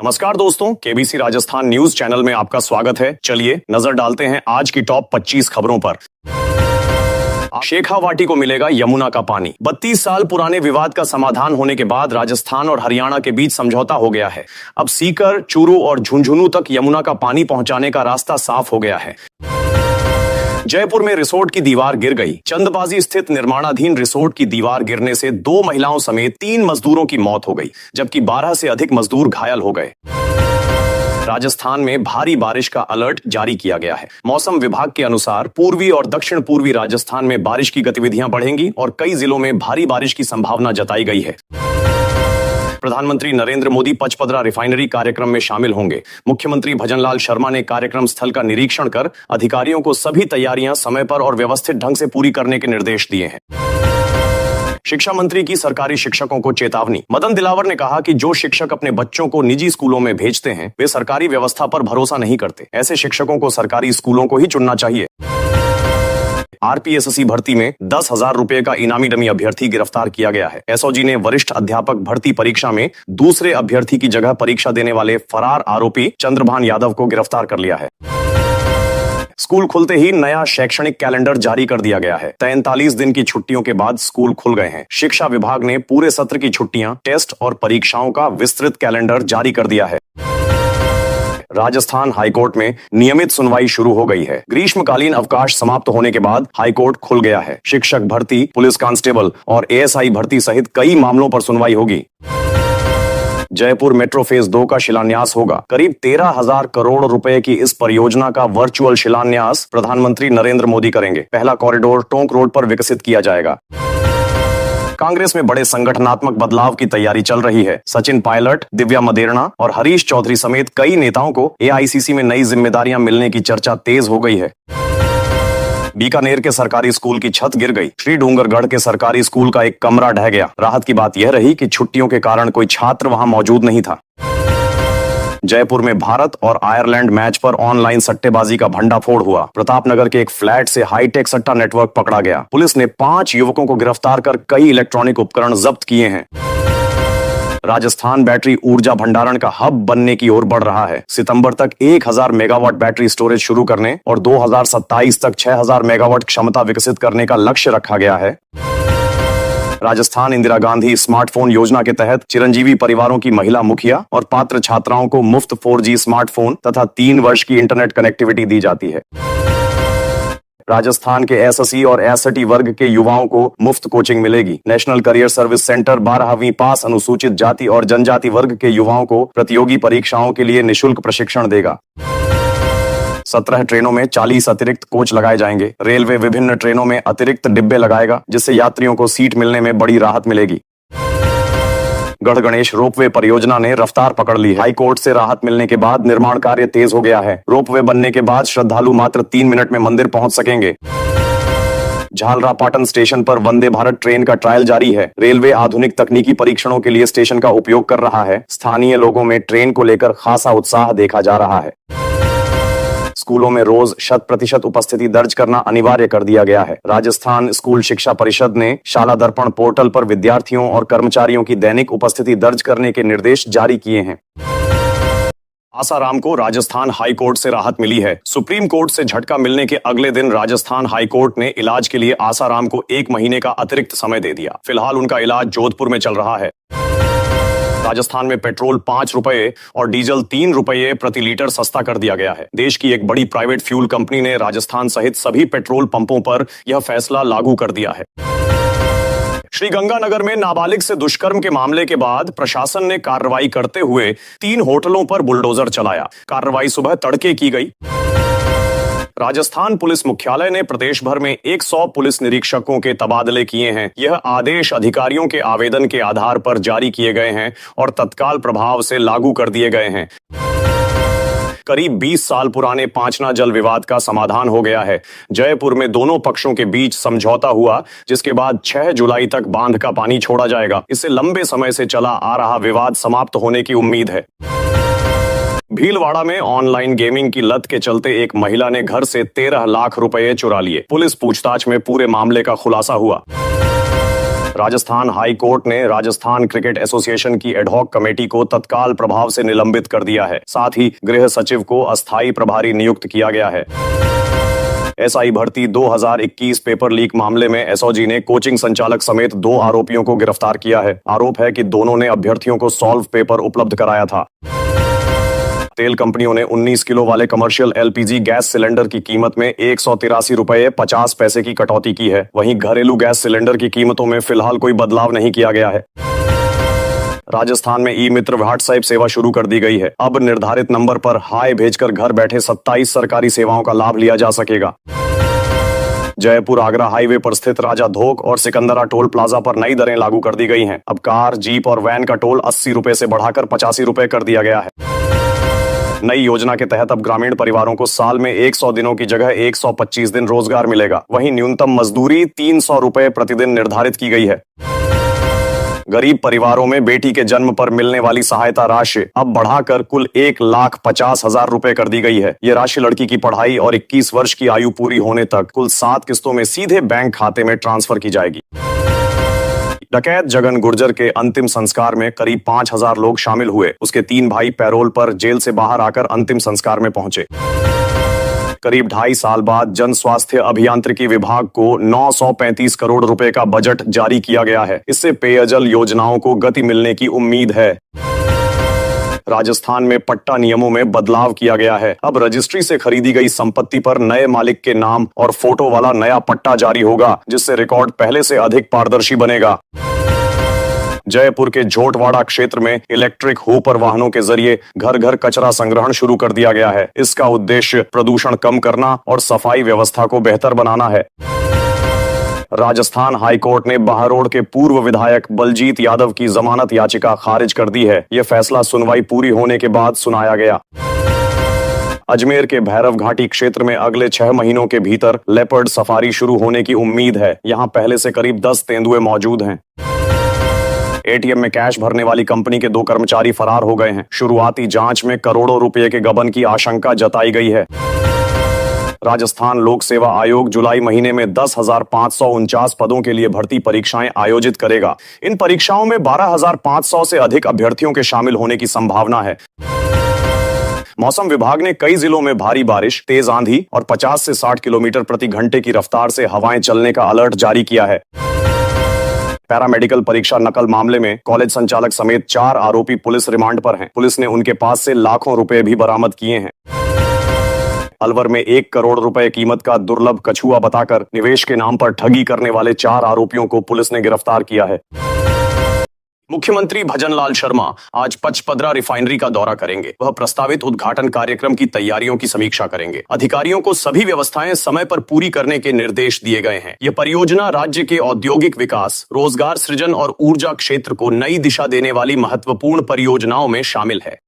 नमस्कार दोस्तों, KBC Rajasthan news channel में आपका स्वागत है। चलिए नजर डालते हैं आज की टॉप 25 खबरों पर। शेखावाटी को मिलेगा यमुना का पानी। 32 साल पुराने विवाद का समाधान होने के बाद राजस्थान और हरियाणा के बीच समझौता हो गया है। अब सीकर, चूरू और झुंझुनू तक यमुना का पानी पहुंचाने का रास्ता साफ हो गया है। जयपुर में रिसोर्ट की दीवार गिर गई। चंदबाजी स्थित निर्माणाधीन रिसोर्ट की दीवार गिरने से 2 महिलाओं समेत 3 मजदूरों की मौत हो गई, जबकि 12 से अधिक मजदूर घायल हो गए। राजस्थान में भारी बारिश का अलर्ट जारी किया गया है। मौसम विभाग के अनुसार पूर्वी और दक्षिण पूर्वी राजस्थान में बारिश की गतिविधियां बढ़ेंगी और कई जिलों में भारी बारिश की संभावना जताई गई है। प्रधानमंत्री नरेंद्र मोदी पचपदरा रिफाइनरी कार्यक्रम में शामिल होंगे। मुख्यमंत्री भजनलाल शर्मा ने कार्यक्रम स्थल का निरीक्षण कर अधिकारियों को सभी तैयारियां समय पर और व्यवस्थित ढंग से पूरी करने के निर्देश दिए हैं। शिक्षा मंत्री की सरकारी शिक्षकों को चेतावनी। मदन दिलावर ने कहा कि जो शिक्षक अपने बच्चों को निजी स्कूलों में भेजते हैं वे सरकारी व्यवस्था पर भरोसा नहीं करते। ऐसे शिक्षकों को सरकारी स्कूलों को ही चुनना चाहिए। आरपीएससी भर्ती में 10,000 रुपए का इनामी डमी अभ्यर्थी गिरफ्तार किया गया है। एसओजी ने वरिष्ठ अध्यापक भर्ती परीक्षा में दूसरे अभ्यर्थी की जगह परीक्षा देने वाले फरार आरोपी चंद्रभान यादव को गिरफ्तार कर लिया है। स्कूल खुलते ही नया शैक्षणिक कैलेंडर जारी कर दिया गया है। 43 दिन की छुट्टियों के बाद स्कूल खुल गए हैं। शिक्षा विभाग ने पूरे सत्र की छुट्टियां, टेस्ट और परीक्षाओं का विस्तृत कैलेंडर जारी कर दिया है। राजस्थान हाईकोर्ट में नियमित सुनवाई शुरू हो गई है। ग्रीष्मकालीन अवकाश समाप्त होने के बाद हाईकोर्ट खुल गया है। शिक्षक भर्ती, पुलिस कांस्टेबल और एएसआई भर्ती सहित कई मामलों पर सुनवाई होगी। जयपुर मेट्रो फेज 2 का शिलान्यास होगा। करीब 13,000 करोड़ रुपए की इस परियोजना का वर्चुअल शिलान्यास प्रधानमंत्री नरेंद्र मोदी करेंगे। पहला कॉरिडोर टोंक रोड पर विकसित किया जाएगा। कांग्रेस में बड़े संगठनात्मक बदलाव की तैयारी चल रही है। सचिन पायलट, दिव्या मदेरणा और हरीश चौधरी समेत कई नेताओं को एआईसीसी में नई जिम्मेदारियां मिलने की चर्चा तेज हो गई है। बीकानेर के सरकारी स्कूल की छत गिर गई। श्री डूंगरगढ़ के सरकारी स्कूल का एक कमरा ढह गया। राहत की बात यह रही कि छुट्टियों के कारण कोई छात्र वहां मौजूद नहीं था। जयपुर में भारत और आयरलैंड मैच पर ऑनलाइन सट्टेबाजी का भंडाफोड़ हुआ। प्रतापनगर के एक फ्लैट से हाईटेक सट्टा नेटवर्क पकड़ा गया। पुलिस ने 5 युवकों को गिरफ्तार कर कई इलेक्ट्रॉनिक उपकरण जब्त किए हैं। राजस्थान बैटरी ऊर्जा भंडारण का हब बनने की ओर बढ़ रहा है। सितंबर तक 1000 मेगावाट बैटरी स्टोरेज शुरू करने और 2027 तक 6000 मेगावाट क्षमता विकसित करने का लक्ष्य रखा गया है। राजस्थान इंदिरा गांधी स्मार्टफोन योजना के तहत चिरंजीवी परिवारों की महिला मुखिया और पात्र छात्राओं को मुफ्त 4G स्मार्टफोन तथा 3 वर्ष की इंटरनेट कनेक्टिविटी दी जाती है। राजस्थान के एसएससी और एसटी वर्ग के युवाओं को मुफ्त कोचिंग मिलेगी। नेशनल करियर सर्विस सेंटर 12वीं पास अनुसूचित जाति और जनजाति वर्ग के युवाओं को प्रतियोगी परीक्षाओं के लिए निःशुल्क प्रशिक्षण देगा। 17 ट्रेनों में 40 अतिरिक्त कोच लगाए जाएंगे। रेलवे विभिन्न ट्रेनों में अतिरिक्त डिब्बे लगाएगा, जिससे यात्रियों को सीट मिलने में बड़ी राहत मिलेगी। गढ़ गणेश रोपवे परियोजना ने रफ्तार पकड़ ली है। हाईकोर्ट से राहत मिलने के बाद निर्माण कार्य तेज हो गया है। रोपवे बनने के बाद श्रद्धालु मात्र 3 मिनट में मंदिर पहुंच सकेंगे। झालरापाटन स्टेशन पर वंदे भारत ट्रेन का ट्रायल जारी है। रेलवे आधुनिक तकनीकी परीक्षणों के लिए स्टेशन का उपयोग कर रहा है। स्थानीय लोगों में ट्रेन को लेकर खासा उत्साह देखा जा रहा है। स्कूलों में रोज 100% उपस्थिति दर्ज करना अनिवार्य कर दिया गया है। राजस्थान स्कूल शिक्षा परिषद ने शाला दर्पण पोर्टल पर विद्यार्थियों और कर्मचारियों की दैनिक उपस्थिति दर्ज करने के निर्देश जारी किए हैं। आसाराम को राजस्थान हाई कोर्ट से राहत मिली है। सुप्रीम कोर्ट से झटका मिलने के अगले दिन राजस्थान हाई कोर्ट ने इलाज के लिए आसाराम को 1 महीने का अतिरिक्त समय दे दिया। फिलहाल उनका इलाज जोधपुर में चल रहा है। राजस्थान में पेट्रोल 5 रुपए और डीजल 3 रुपए प्रति लीटर सस्ता कर दिया गया है। देश की एक बड़ी प्राइवेट फ्यूल कंपनी ने राजस्थान सहित सभी पेट्रोल पंपों पर यह फैसला लागू कर दिया है। श्रीगंगानगर में नाबालिग से दुष्कर्म के मामले के बाद प्रशासन ने कार्रवाई करते हुए 3 होटलों पर बुलडोजर चलाया। कार्रवाई सुबह तड़के की गई। राजस्थान पुलिस मुख्यालय ने प्रदेश भर में 100 पुलिस निरीक्षकों के तबादले किए हैं। यह आदेश अधिकारियों के आवेदन के आधार पर जारी किए गए हैं और तत्काल प्रभाव से लागू कर दिए गए हैं। करीब 20 साल पुराने पांचना जल विवाद का समाधान हो गया है। जयपुर में दोनों पक्षों के बीच समझौता हुआ, जिसके बाद 6 जुलाई तक बांध का पानी छोड़ा जाएगा। इससे लंबे समय से चला आ रहा विवाद समाप्त होने की उम्मीद है। भीलवाड़ा में ऑनलाइन गेमिंग की लत के चलते एक महिला ने घर से 13 लाख रुपए चुरा लिए। पुलिस पूछताछ में पूरे मामले का खुलासा हुआ। राजस्थान हाई कोर्ट ने राजस्थान क्रिकेट एसोसिएशन की एडहॉक कमेटी को तत्काल प्रभाव से निलंबित कर दिया है। साथ ही गृह सचिव को अस्थायी प्रभारी नियुक्त किया गया है। एसआई भर्ती 2021 पेपर लीक मामले में एसओजी ने कोचिंग संचालक समेत 2 आरोपियों को गिरफ्तार किया है। आरोप है कि दोनों ने अभ्यर्थियों को सॉल्व पेपर उपलब्ध कराया था। तेल कंपनियों ने 19 किलो वाले कमर्शियल एलपीजी गैस सिलेंडर की कीमत में 183 रुपये 50 पैसे की कटौती की है। वहीं घरेलू गैस सिलेंडर की कीमतों में फिलहाल कोई बदलाव नहीं किया गया है। राजस्थान में ई मित्र व्हाट्सएप सेवा शुरू कर दी गई है। अब निर्धारित नंबर पर हाय भेजकर घर बैठे 27 सरकारी सेवाओं का लाभ लिया जा सकेगा। जयपुर आगरा हाईवे पर स्थित राजा धोक और सिकंदरा टोल प्लाजा पर नई दरें लागू कर दी गई हैं। अब कार, जीप और वैन का टोल 80 रुपए से बढ़ाकर 85 रुपए कर दिया गया है। नई योजना के तहत अब ग्रामीण परिवारों को साल में 100 दिनों की जगह 125 दिन रोजगार मिलेगा। वहीं न्यूनतम मजदूरी 300 रुपए प्रतिदिन निर्धारित की गई है। गरीब परिवारों में बेटी के जन्म पर मिलने वाली सहायता राशि अब बढ़ाकर कुल 1,50,000 रुपए कर दी गई है। ये राशि लड़की की पढ़ाई और 21 वर्ष की आयु पूरी होने तक कुल 7 किस्तों में सीधे बैंक खाते में ट्रांसफर की जाएगी। डकैत जगन गुर्जर के अंतिम संस्कार में करीब 5,000 लोग शामिल हुए। उसके 3 भाई पैरोल पर जेल से बाहर आकर अंतिम संस्कार में पहुंचे। करीब 2.5 साल बाद जन स्वास्थ्य अभियांत्रिकी विभाग को 935 करोड़ रुपए का बजट जारी किया गया है। इससे पेयजल योजनाओं को गति मिलने की उम्मीद है। राजस्थान में पट्टा नियमों में बदलाव किया गया है। अब रजिस्ट्री से खरीदी गई संपत्ति पर नए मालिक के नाम और फोटो वाला नया पट्टा जारी होगा, जिससे रिकॉर्ड पहले से अधिक पारदर्शी बनेगा। जयपुर के झोटवाड़ा क्षेत्र में इलेक्ट्रिक होपर वाहनों के जरिए घर घर कचरा संग्रहण शुरू कर दिया गया है। इसका उद्देश्य प्रदूषण कम करना और सफाई व्यवस्था को बेहतर बनाना है। राजस्थान हाईकोर्ट ने बहरोड के पूर्व विधायक बलजीत यादव की जमानत याचिका खारिज कर दी है। यह फैसला सुनवाई पूरी होने के बाद सुनाया गया। अजमेर के भैरव घाटी क्षेत्र में अगले 6 महीनों के भीतर लेपर्ड सफारी शुरू होने की उम्मीद है। यहां पहले से करीब 10 तेंदुए मौजूद हैं। एटीएम में कैश भरने वाली कंपनी के 2 कर्मचारी फरार हो गए हैं। शुरुआती जांच में करोड़ों रुपए के गबन की आशंका जताई गई है। राजस्थान लोक सेवा आयोग जुलाई महीने में 10,549 पदों के लिए भर्ती परीक्षाएं आयोजित करेगा। इन परीक्षाओं में 12,500 से अधिक अभ्यर्थियों के शामिल होने की संभावना है। मौसम विभाग ने कई जिलों में भारी बारिश, तेज आंधी और 50 से 60 किलोमीटर प्रति घंटे की रफ्तार से हवाएं चलने का अलर्ट जारी किया है। पैरामेडिकल परीक्षा नकल मामले में कॉलेज संचालक समेत 4 आरोपी पुलिस रिमांड पर हैं। पुलिस ने उनके पास से लाखों रुपए भी बरामद किए हैं। अलवर में 1 करोड़ रुपए कीमत का दुर्लभ कछुआ बताकर निवेश के नाम पर ठगी करने वाले 4 आरोपियों को पुलिस ने गिरफ्तार किया है। मुख्यमंत्री भजनलाल शर्मा आज पचपदरा रिफाइनरी का दौरा करेंगे। वह प्रस्तावित उद्घाटन कार्यक्रम की तैयारियों की समीक्षा करेंगे। अधिकारियों को सभी व्यवस्थाएं समय पर पूरी करने के निर्देश दिए गए हैं। यह परियोजना राज्य के औद्योगिक विकास, रोजगार सृजन और ऊर्जा क्षेत्र को नई दिशा देने वाली महत्वपूर्ण परियोजनाओं में शामिल है।